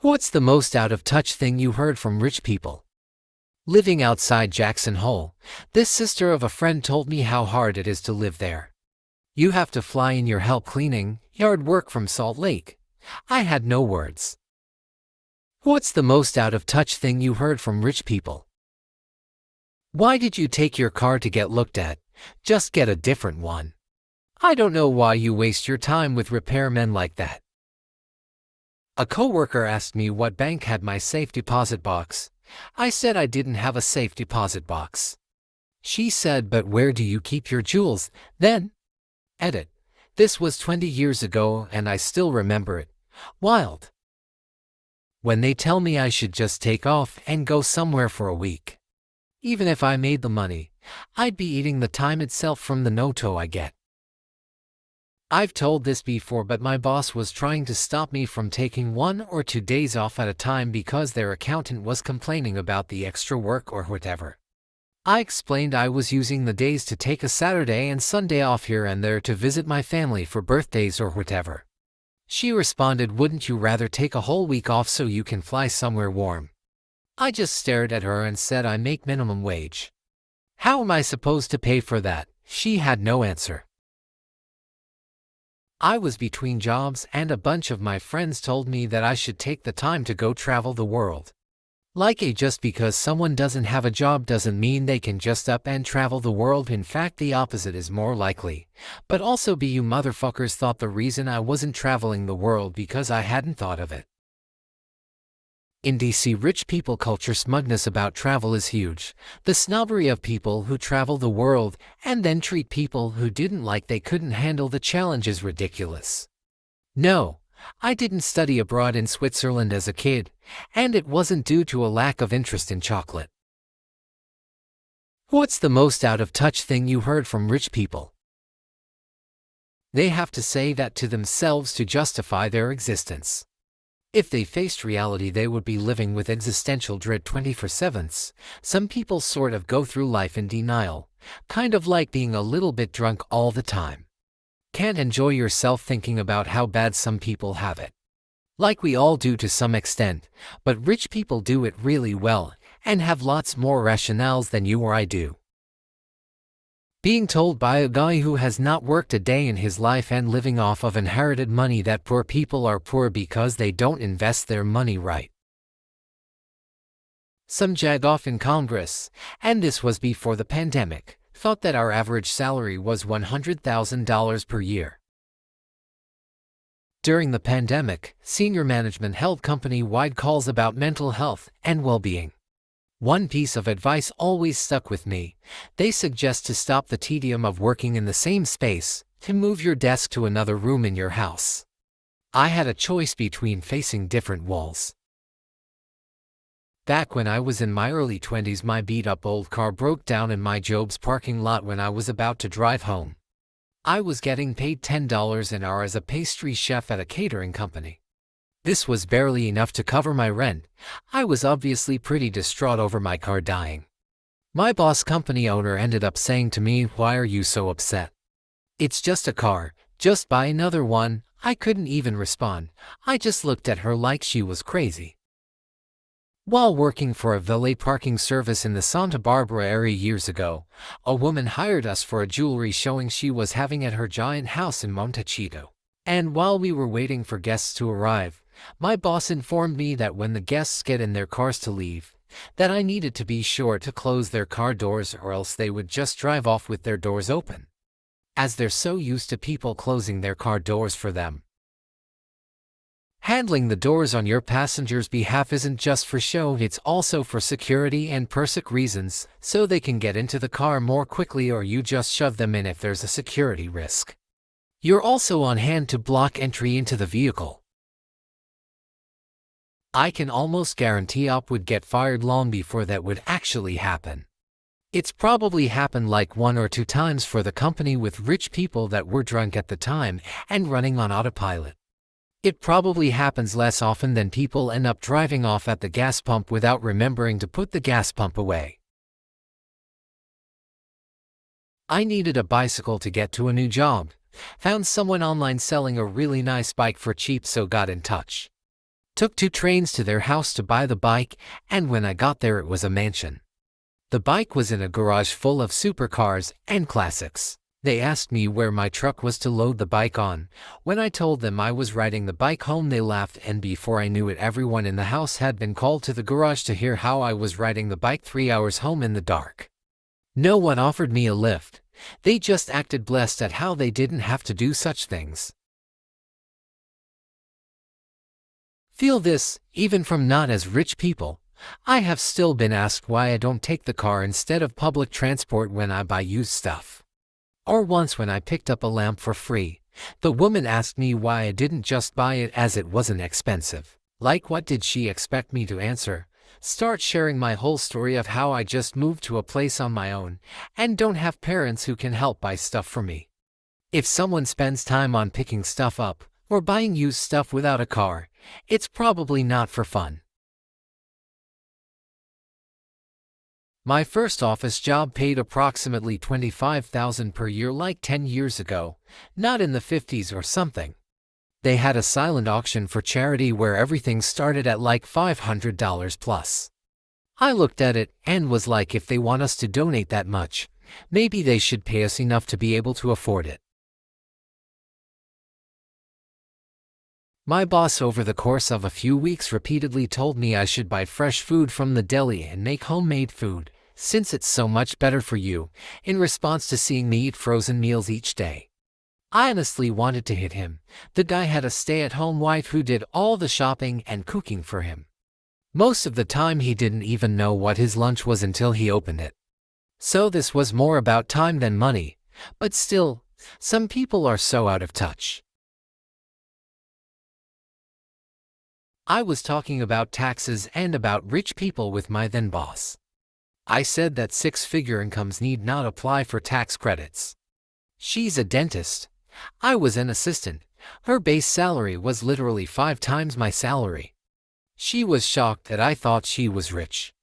What's the most out-of-touch thing you heard from rich people? Living outside Jackson Hole, this sister of a friend told me how hard it is to live there. You have to fly in your help cleaning yard work from Salt Lake. I had no words. What's the most out-of-touch thing you heard from rich people? Why did you take your car to get looked at? Just get a different one. I don't know why you waste your time with repairmen like that. A coworker asked me what bank had my safe deposit box. I said I didn't have a safe deposit box. She said, "But where do you keep your jewels, then?" Edit. This was 20 years ago and I still remember it. Wild. When they tell me I should just take off and go somewhere for a week. Even if I made the money, I'd be eating the time itself from the no-to I get. I've told this before, but my boss was trying to stop me from taking 1 or 2 days off at a time because their accountant was complaining about the extra work or whatever. I explained I was using the days to take a Saturday and Sunday off here and there to visit my family for birthdays or whatever. She responded, "Wouldn't you rather take a whole week off so you can fly somewhere warm?" I just stared at her and said, "I make minimum wage. How am I supposed to pay for that?" She had no answer. I was between jobs and a bunch of my friends told me that I should take the time to go travel the world. Just because someone doesn't have a job doesn't mean they can just up and travel the world. In fact, the opposite is more likely. But also you motherfuckers thought the reason I wasn't traveling the world because I hadn't thought of it. In DC, rich people culture smugness about travel is huge. The snobbery of people who travel the world and then treat people who didn't like they couldn't handle the challenge is ridiculous. No, I didn't study abroad in Switzerland as a kid, and it wasn't due to a lack of interest in chocolate. What's the most out-of-touch thing you heard from rich people? They have to say that to themselves to justify their existence. If they faced reality, they would be living with existential dread 24/7. Some people sort of go through life in denial, kind of like being a little bit drunk all the time. Can't enjoy yourself thinking about how bad some people have it. Like we all do to some extent, but rich people do it really well and have lots more rationales than you or I do. Being told by a guy who has not worked a day in his life and living off of inherited money that poor people are poor because they don't invest their money right. Some jag off in Congress, and this was before the pandemic, thought that our average salary was $100,000 per year. During the pandemic, senior management held company-wide calls about mental health and well-being. One piece of advice always stuck with me. They suggest to stop the tedium of working in the same space, to move your desk to another room in your house. I had a choice between facing different walls. Back when I was in my early 20s, my beat-up old car broke down in my job's parking lot when I was about to drive home. I was getting paid $10 an hour as a pastry chef at a catering company. This was barely enough to cover my rent. I was obviously pretty distraught over my car dying. My boss company owner ended up saying to me, "Why are you so upset? It's just a car, just buy another one." I couldn't even respond. I just looked at her like she was crazy. While working for a valet parking service in the Santa Barbara area years ago, a woman hired us for a jewelry showing she was having at her giant house in Montecito. And while we were waiting for guests to arrive, my boss informed me that when the guests get in their cars to leave, that I needed to be sure to close their car doors or else they would just drive off with their doors open, as they're so used to people closing their car doors for them. Handling the doors on your passenger's behalf isn't just for show, it's also for security and PERSIC reasons, so they can get into the car more quickly or you just shove them in if there's a security risk. You're also on hand to block entry into the vehicle. I can almost guarantee Op would get fired long before that would actually happen. It's probably happened like 1 or 2 times for the company with rich people that were drunk at the time and running on autopilot. It probably happens less often than people end up driving off at the gas pump without remembering to put the gas pump away. I needed a bicycle to get to a new job. Found someone online selling a really nice bike for cheap, so got in touch. Took 2 trains to their house to buy the bike, and when I got there it was a mansion. The bike was in a garage full of supercars and classics. They asked me where my truck was to load the bike on. When I told them I was riding the bike home, they laughed, and before I knew it, everyone in the house had been called to the garage to hear how I was riding the bike 3 hours home in the dark. No one offered me a lift. They just acted blessed at how they didn't have to do such things. Feel this, even from not as rich people. I have still been asked why I don't take the car instead of public transport when I buy used stuff. Or once when I picked up a lamp for free, the woman asked me why I didn't just buy it as it wasn't expensive. Like, what did she expect me to answer? Start sharing my whole story of how I just moved to a place on my own and don't have parents who can help buy stuff for me. If someone spends time on picking stuff up or buying used stuff without a car, it's probably not for fun. My first office job paid approximately $25,000 per year like 10 years ago, not in the 50s or something. They had a silent auction for charity where everything started at like $500 plus. I looked at it and was like, if they want us to donate that much, maybe they should pay us enough to be able to afford it. My boss over the course of a few weeks repeatedly told me I should buy fresh food from the deli and make homemade food, since it's so much better for you, in response to seeing me eat frozen meals each day. I honestly wanted to hit him. The guy had a stay-at-home wife who did all the shopping and cooking for him. Most of the time he didn't even know what his lunch was until he opened it. So this was more about time than money, but still, some people are so out of touch. I was talking about taxes and about rich people with my then boss. I said that 6-figure incomes need not apply for tax credits. She's a dentist. I was an assistant. Her base salary was literally 5 times my salary. She was shocked that I thought she was rich.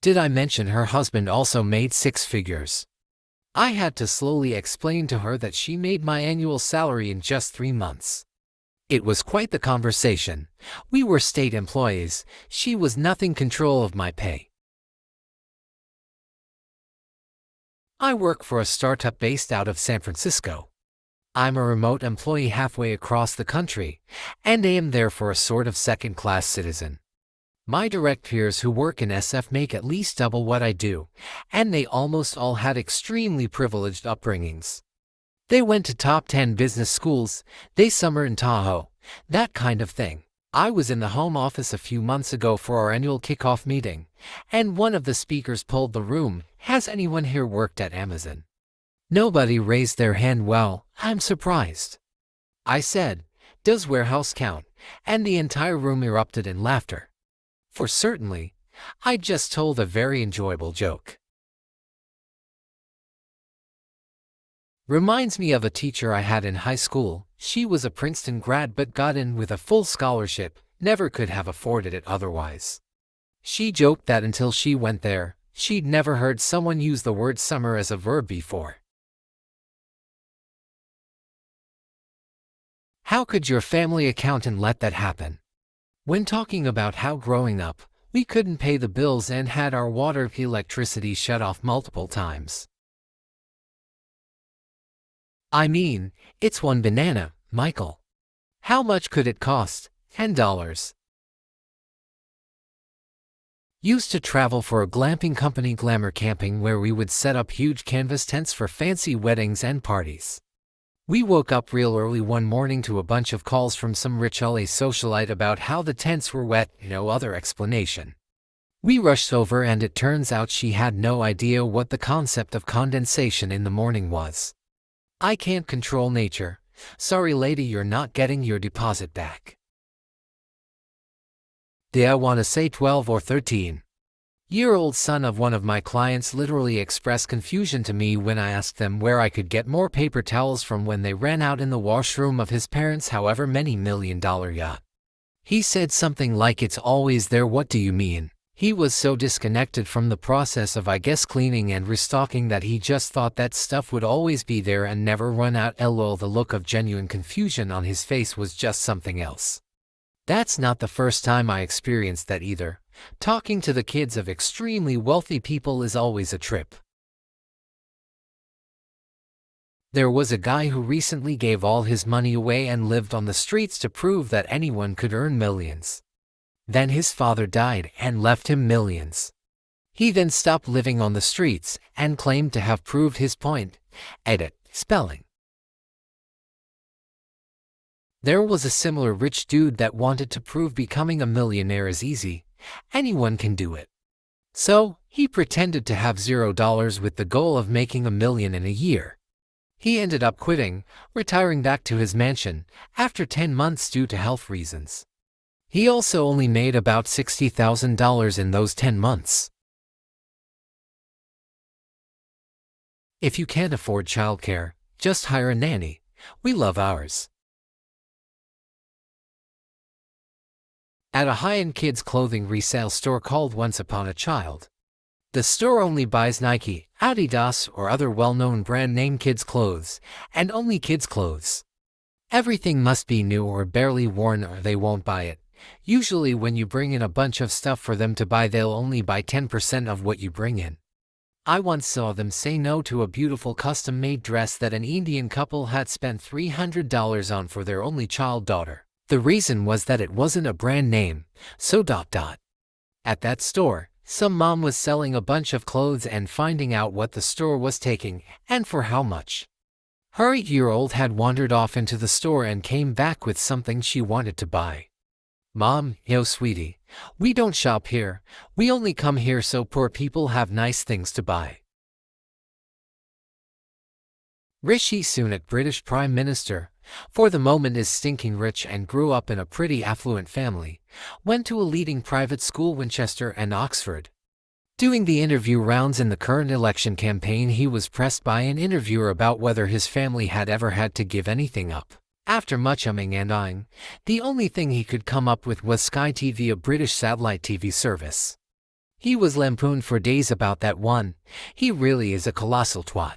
Did I mention her husband also made 6 figures? I had to slowly explain to her that she made my annual salary in just 3 months. It was quite the conversation. We were state employees. She was nothing control of my pay. I work for a startup based out of San Francisco. I'm a remote employee halfway across the country, and I am there for a sort of second-class citizen. My direct peers who work in SF make at least double what I do, and they almost all had extremely privileged upbringings. They went to top 10 business schools, they summer in Tahoe, that kind of thing. I was in the home office a few months ago for our annual kickoff meeting, and one of the speakers pulled the room, "Has anyone here worked at Amazon?" Nobody raised their hand. Well, I'm surprised. I said, "Does warehouse count?" And the entire room erupted in laughter. For certainly, I just told a very enjoyable joke. Reminds me of a teacher I had in high school. She was a Princeton grad but got in with a full scholarship, never could have afforded it otherwise. She joked that until she went there, she'd never heard someone use the word summer as a verb before. How could your family accountant let that happen? When talking about how growing up, we couldn't pay the bills and had our water and electricity shut off multiple times. I mean, it's one banana, Michael. How much could it cost? $10. Used to travel for a glamping company, Glamour Camping, where we would set up huge canvas tents for fancy weddings and parties. We woke up real early one morning to a bunch of calls from some rich LA socialite about how the tents were wet, no other explanation. We rushed over and it turns out she had no idea what the concept of condensation in the morning was. I can't control nature. Sorry lady, you're not getting your deposit back. Did I want to say 12 or 13-year-old son of one of my clients literally expressed confusion to me when I asked them where I could get more paper towels from when they ran out in the washroom of his parents' however many $1 million yacht. He said something like, "It's always there." What do you mean? He was so disconnected from the process of, I guess, cleaning and restocking that he just thought that stuff would always be there and never run out. LOL. The look of genuine confusion on his face was just something else. That's not the first time I experienced that either. Talking to the kids of extremely wealthy people is always a trip. There was a guy who recently gave all his money away and lived on the streets to prove that anyone could earn millions. Then his father died and left him millions. He then stopped living on the streets and claimed to have proved his point. Edit. Spelling. There was a similar rich dude that wanted to prove becoming a millionaire is easy. Anyone can do it. So, he pretended to have $0 with the goal of making $1 million in a year. He ended up quitting, retiring back to his mansion, after 10 months due to health reasons. He also only made about $60,000 in those 10 months. If you can't afford childcare, just hire a nanny. We love ours. At a high-end kids' clothing resale store called Once Upon a Child. The store only buys Nike, Adidas, or other well-known brand-name kids' clothes, and only kids' clothes. Everything must be new or barely worn or they won't buy it. Usually when you bring in a bunch of stuff for them to buy, they'll only buy 10% of what you bring in. I once saw them say no to a beautiful custom-made dress that an Indian couple had spent $300 on for their only child daughter. The reason was that it wasn't a brand name, so ... At that store, some mom was selling a bunch of clothes and finding out what the store was taking, and for how much. Her 8-year-old had wandered off into the store and came back with something she wanted to buy. Mom, yo sweetie, we don't shop here, we only come here so poor people have nice things to buy. Rishi Sunak, British Prime Minister, for the moment is stinking rich and grew up in a pretty affluent family, went to a leading private school Winchester and Oxford. Doing the interview rounds in the current election campaign, he was pressed by an interviewer about whether his family had ever had to give anything up. After much umming and ahhing, the only thing he could come up with was Sky TV, a British satellite TV service. He was lampooned for days about that one. He really is a colossal twat.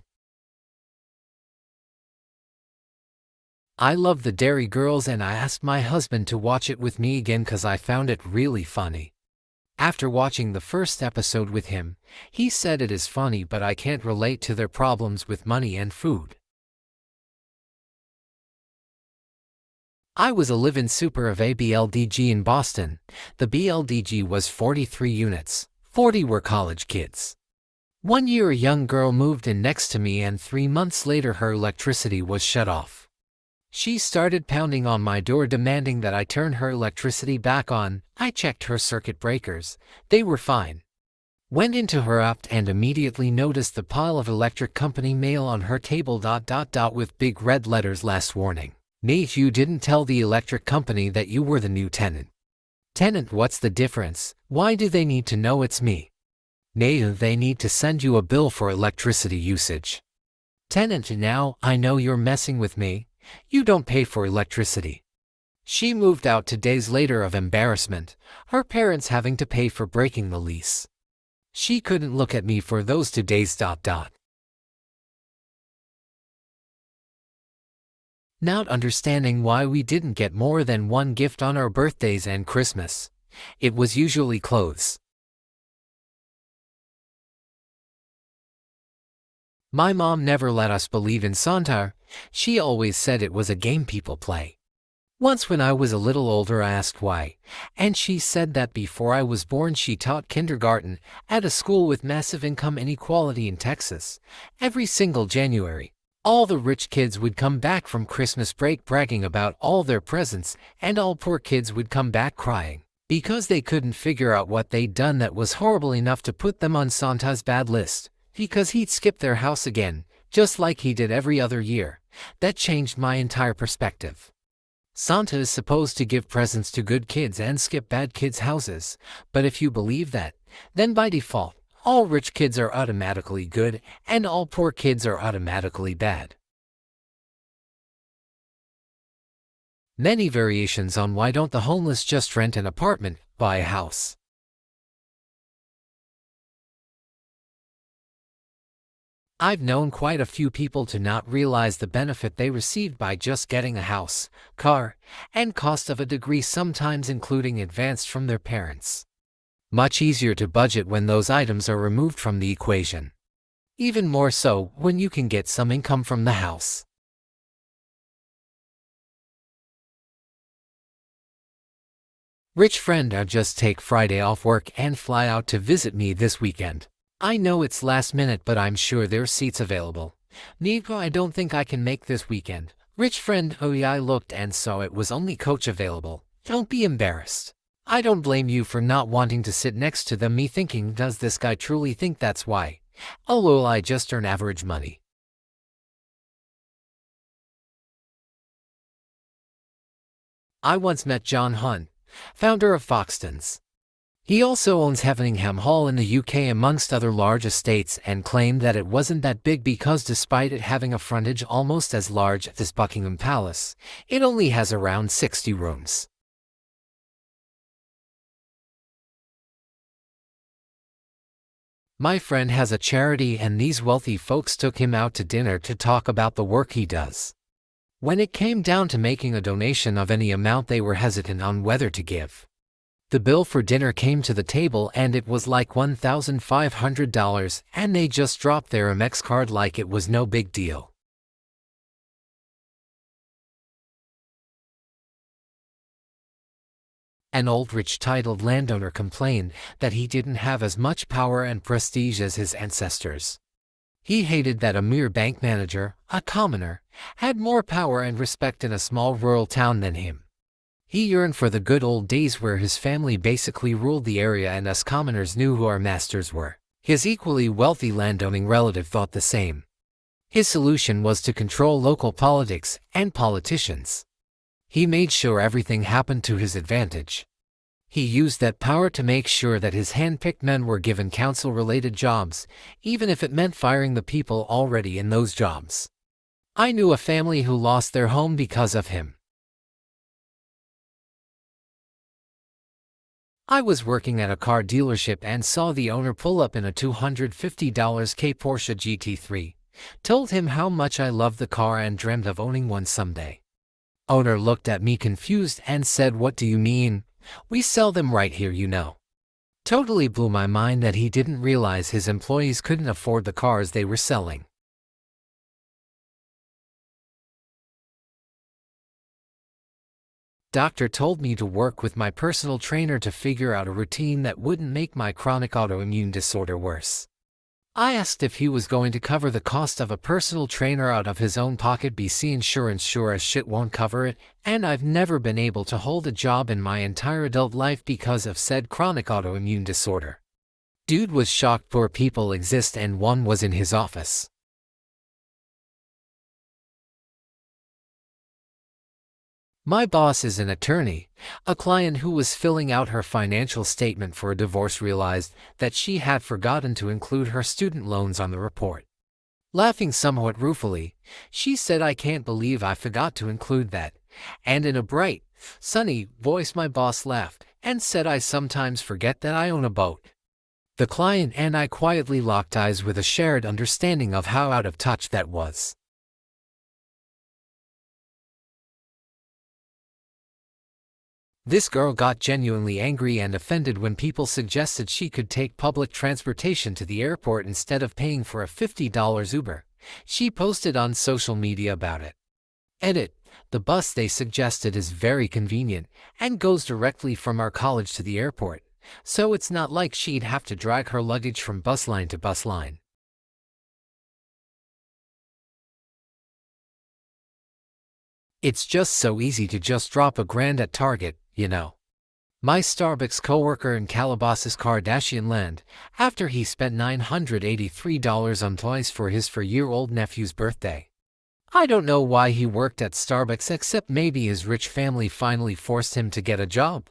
I love the Derry Girls and I asked my husband to watch it with me again cause I found it really funny. After watching the first episode with him, he said it is funny but I can't relate to their problems with money and food. I was a live-in super of a BLDG in Boston. The BLDG was 43 units, 40 were college kids. One year a young girl moved in next to me and 3 months later her electricity was shut off. She started pounding on my door demanding that I turn her electricity back on. I checked her circuit breakers, they were fine. Went into her app and immediately noticed the pile of electric company mail on her table ... with big red letters, last warning. Nate, you didn't tell the electric company that you were the new tenant. Tenant, what's the difference? Why do they need to know it's me? Nate, they need to send you a bill for electricity usage. Tenant, now I know you're messing with me. You don't pay for electricity. She moved out 2 days later of embarrassment, her parents having to pay for breaking the lease. She couldn't look at me for those 2 days. Not understanding why we didn't get more than one gift on our birthdays and Christmas. It was usually clothes. My mom never let us believe in Santa. She always said it was a game people play. Once when I was a little older I asked why, and she said that before I was born she taught kindergarten at a school with massive income inequality in Texas. Every single January, all the rich kids would come back from Christmas break bragging about all their presents, and all poor kids would come back crying because they couldn't figure out what they'd done that was horrible enough to put them on Santa's bad list. Because he'd skip their house again, just like he did every other year. That changed my entire perspective. Santa is supposed to give presents to good kids and skip bad kids' houses, but if you believe that, then by default, all rich kids are automatically good and all poor kids are automatically bad. Many variations on why don't the homeless just rent an apartment, buy a house. I've known quite a few people to not realize the benefit they received by just getting a house, car, and cost of a degree, sometimes including advanced from their parents. Much easier to budget when those items are removed from the equation. Even more so when you can get some income from the house. Rich friend, I just take Friday off work and fly out to visit me this weekend. I know it's last minute, but I'm sure there's seats available. Nico, I don't think I can make this weekend. Rich friend, oh yeah, I looked and saw it was only coach available. Don't be embarrassed. I don't blame you for not wanting to sit next to them, me thinking, does this guy truly think that's why? Oh well, I just earn average money. I once met John Hunt, founder of Foxtons. He also owns Heveningham Hall in the UK amongst other large estates, and claimed that it wasn't that big because despite it having a frontage almost as large as Buckingham Palace, it only has around 60 rooms. My friend has a charity and these wealthy folks took him out to dinner to talk about the work he does. When it came down to making a donation of any amount, they were hesitant on whether to give. The bill for dinner came to the table and it was like $1,500, and they just dropped their Amex card like it was no big deal. An old rich titled landowner complained that he didn't have as much power and prestige as his ancestors. He hated that a mere bank manager, a commoner, had more power and respect in a small rural town than him. He yearned for the good old days where his family basically ruled the area and us commoners knew who our masters were. His equally wealthy landowning relative thought the same. His solution was to control local politics and politicians. He made sure everything happened to his advantage. He used that power to make sure that his hand-picked men were given council-related jobs, even if it meant firing the people already in those jobs. I knew a family who lost their home because of him. I was working at a car dealership and saw the owner pull up in a $250K Porsche GT3. Told him how much I loved the car and dreamt of owning one someday. Owner looked at me confused and said, "What do you mean? We sell them right here, you know." Totally blew my mind that he didn't realize his employees couldn't afford the cars they were selling. Doctor told me to work with my personal trainer to figure out a routine that wouldn't make my chronic autoimmune disorder worse. I asked if he was going to cover the cost of a personal trainer out of his own pocket. BC Insurance sure as shit won't cover it, and I've never been able to hold a job in my entire adult life because of said chronic autoimmune disorder. Dude was shocked poor people exist and one was in his office. My boss is an attorney. A client who was filling out her financial statement for a divorce realized that she had forgotten to include her student loans on the report. Laughing somewhat ruefully, she said, "I can't believe I forgot to include that." And in a bright, sunny voice my boss laughed and said, "I sometimes forget that I own a boat." The client and I quietly locked eyes with a shared understanding of how out of touch that was. This girl got genuinely angry and offended when people suggested she could take public transportation to the airport instead of paying for a $50 Uber. She posted on social media about it. Edit: the bus they suggested is very convenient and goes directly from our college to the airport, so it's not like she'd have to drag her luggage from bus line to bus line. It's just so easy to just drop a grand at Target, you know. My Starbucks coworker in Calabasas, Kardashian land, after he spent $983 on toys for his 4-year-old nephew's birthday. I don't know why he worked at Starbucks except maybe his rich family finally forced him to get a job.